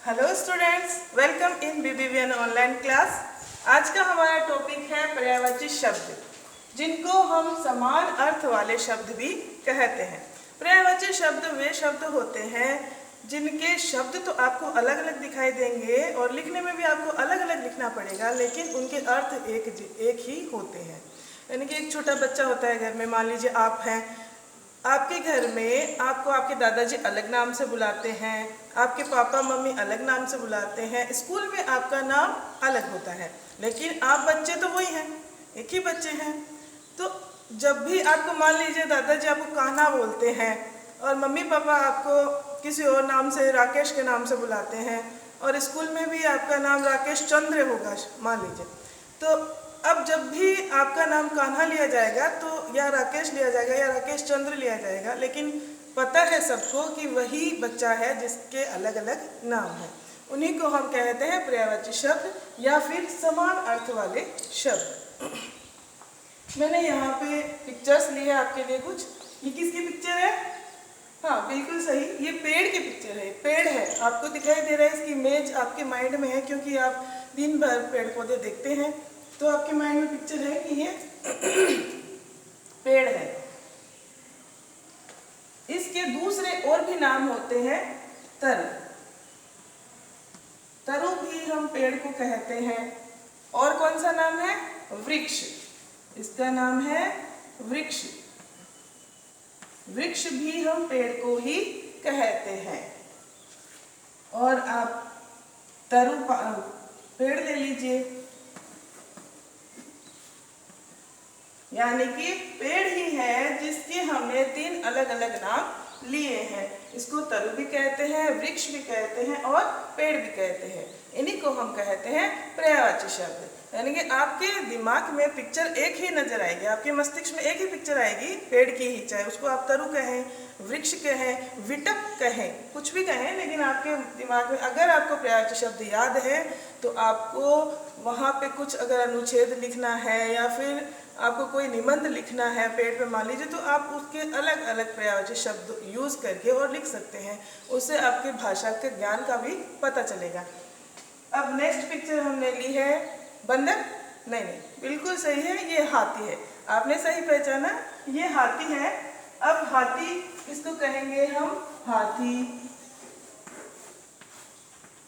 Hello students, welcome in BBVN online class. आज का हमारा टॉपिक है पर्यायवाची शब्द, जिनको हम समान अर्थ वाले शब्द भी कहते हैं। पर्यायवाची शब्द वे शब्द होते हैं जिनके शब्द तो आपको अलग अलग दिखाई देंगे और लिखने में भी आपको अलग अलग लिखना पड़ेगा, लेकिन उनके अर्थ एक ही होते हैं। यानी कि एक छोटा बच्चा होता है घर में, मान लीजिए आप हैं, आपके घर में आपको आपके दादाजी अलग नाम से बुलाते हैं, आपके पापा मम्मी अलग नाम से बुलाते हैं, स्कूल में आपका नाम अलग होता है, लेकिन आप बच्चे तो वही हैं, एक ही बच्चे हैं। तो जब भी आपको मान लीजिए दादाजी आपको कान्हा बोलते हैं और मम्मी पापा आपको किसी और नाम से, राकेश के नाम से बुलाते हैं, और स्कूल में भी आपका नाम राकेश चंद्र होगा मान लीजिए, तो अब जब भी आपका नाम कान्हा लिया जाएगा तो या राकेश लिया जाएगा या राकेश चंद्र लिया जाएगा, लेकिन पता है सबको कि वही बच्चा है जिसके अलग अलग नाम है। उन्हीं को हम कहते हैं पर्यायवाची शब्द या फिर समान अर्थ वाले शब्द। मैंने यहाँ पे पिक्चर्स ली है आपके लिए कुछ। ये किसकी पिक्चर है? हाँ, बिल्कुल सही, ये पेड़ की पिक्चर है। पेड़ है, आपको दिखाई दे रहा है, इसकी इमेज आपके माइंड में है क्योंकि आप दिन भर पेड़ पौधे देखते हैं, तो आपके माइंड में पिक्चर है कि ये पेड़ है। इसके दूसरे और भी नाम होते हैं तरु। तरु भी हम पेड़ को कहते हैं। और कौन सा नाम है? वृक्ष। इसका नाम है वृक्ष। वृक्ष भी हम पेड़ को ही कहते हैं। और आप तरु पेड़ ले लीजिए, यानी कि पेड़ ही है जिसके हमने 3 अलग अलग नाम लिए हैं। इसको तरु भी कहते हैं, वृक्ष भी कहते हैं और पेड़ भी कहते हैं। इन्हीं को हम कहते हैं पर्यायवाची शब्द। यानी कि आपके दिमाग में पिक्चर एक ही नजर आएगी, आपके मस्तिष्क में एक ही पिक्चर आएगी पेड़ की ही, चाहे उसको आप तरु कहें, वृक्ष कहें, विटप कहें, कुछ भी कहें, लेकिन आपके दिमाग में अगर आपको पर्यायवाची शब्द याद है तो आपको वहाँ पे कुछ अगर अनुच्छेद लिखना है या फिर आपको कोई निबंध लिखना है पेड़ पे मान लीजिए, तो आप उसके अलग अलग पर्यायवाची शब्द यूज़ करके और लिख सकते हैं। उससे आपके भाषा के ज्ञान का भी पता चलेगा। अब नेक्स्ट पिक्चर हमने ली है बंदर। नहीं, बिल्कुल सही है, ये हाथी है। आपने सही पहचाना, ये हाथी है। अब हाथी, इसको कहेंगे हम हाथी,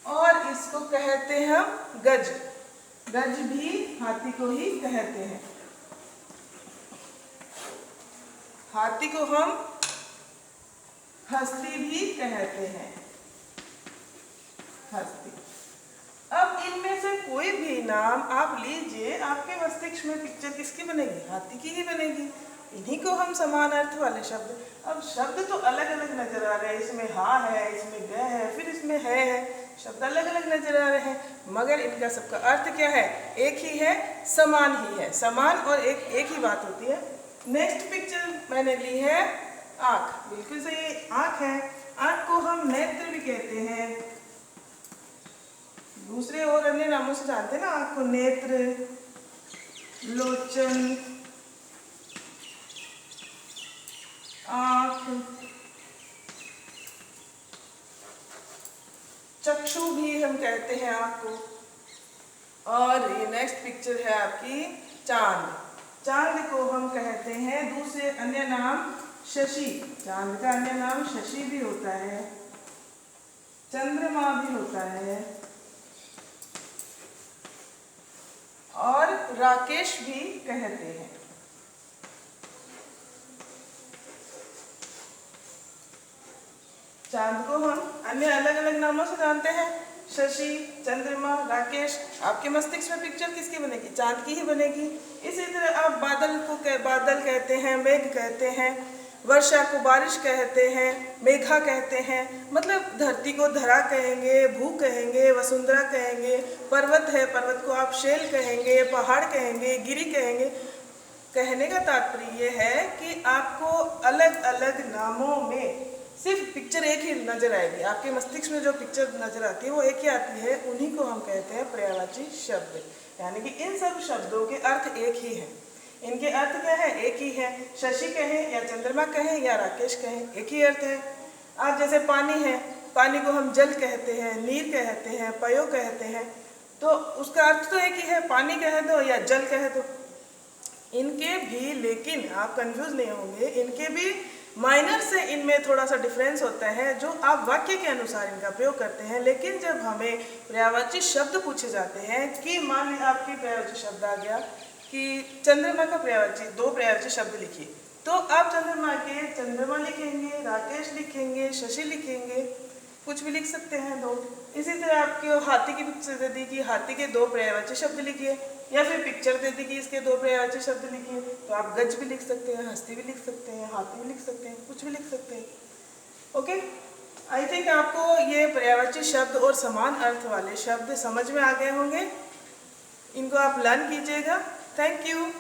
और इसको कहते हैं हम गज। गज भी हाथी को ही कहते हैं। हाथी को हम हस्ती भी कहते हैं। हस्ती। अब इनमें से कोई भी नाम आप लीजिए, आपके मस्तिष्क में पिक्चर किसकी बनेगी? हाथी की ही बनेगी। इन्हीं को हम समान अर्थ वाले शब्द। अब शब्द तो अलग अलग नजर आ रहे हैं, इसमें हा है, इसमें ग है, फिर इसमें है, शब्द अलग अलग नजर आ रहे हैं, मगर इनका सबका अर्थ क्या है? एक ही है, समान ही है। समान और एक ही बात होती है। नेक्स्ट पिक्चर मैंने ली है आँख। बिल्कुल सही, आँख है। आँख को हम नेत्र भी कहते हैं, दूसरे और अन्य नामों से जानते हैं ना आँख को। नेत्र, लोचन, आँख, चक्षु भी हम कहते हैं आँख को। और ये नेक्स्ट पिक्चर है आपकी चांद। चांद को हम कहते हैं दूसरे अन्य नाम शशि। चांद का अन्य नाम शशि भी होता है, चंद्रमा भी होता है, और राकेश भी कहते हैं। चांद को हम अन्य अलग अलग नामों से जानते हैं, शशि, चंद्रमा, राकेश। आपके मस्तिष्क में पिक्चर किसकी बनेगी? चांद की ही बनेगी। इसी तरह आप बादल को बादल कहते हैं, मेघ कहते हैं, वर्षा को बारिश कहते हैं, मेघा कहते हैं। मतलब धरती को धरा कहेंगे, भू कहेंगे, वसुंधरा कहेंगे। पर्वत है, पर्वत को आप शैल कहेंगे, पहाड़ कहेंगे, गिरी कहेंगे। कहने का तात्पर्य ये है कि आपको अलग अलग नामों में सिर्फ पिक्चर एक ही नजर आएगी। आपके मस्तिष्क में जो पिक्चर नजर आती है वो एक ही आती है। उन्हीं को हम कहते हैं पर्यायवाची शब्द। यानी कि इन सब शब्दों के अर्थ एक ही हैं। इनके अर्थ क्या है? एक ही है। शशि कहें या चंद्रमा कहें या राकेश कहें, एक ही अर्थ है। आप जैसे पानी है, पानी को हम जल कहते हैं, नीर कहते हैं, पयो कहते हैं। तो उसका अर्थ तो एक ही है, पानी कह दो या जल कह दो। इनके भी, लेकिन आप कंफ्यूज नहीं होंगे, इनके भी माइनर से इनमें थोड़ा सा डिफरेंस होता है जो आप वाक्य के अनुसार इनका प्रयोग करते हैं। लेकिन जब हमें पर्यायवाची शब्द पूछे जाते हैं कि मान लीजिए आपकी पर्यायवाची शब्द आ गया कि चंद्रमा का पर्यायवाची, 2 पर्यायवाची शब्द लिखिए, तो आप चंद्रमा के चंद्रमा लिखेंगे, राकेश लिखेंगे, शशि लिखेंगे, कुछ भी लिख सकते हैं 2। इसी तरह आपको हाथी की पिक्चर दे दी कि हाथी के 2 पर्यायवाची शब्द लिखिए, या फिर पिक्चर दे दी कि इसके 2 पर्यायवाची शब्द लिखिए, तो आप गज भी लिख सकते हैं, हस्ती भी लिख सकते हैं, हाथी भी लिख सकते हैं, कुछ भी लिख सकते हैं। ओके, आई थिंक आपको ये पर्यायवाची शब्द और समान अर्थ वाले शब्द समझ में आ गए होंगे। इनको आप लर्न कीजिएगा। Thank you.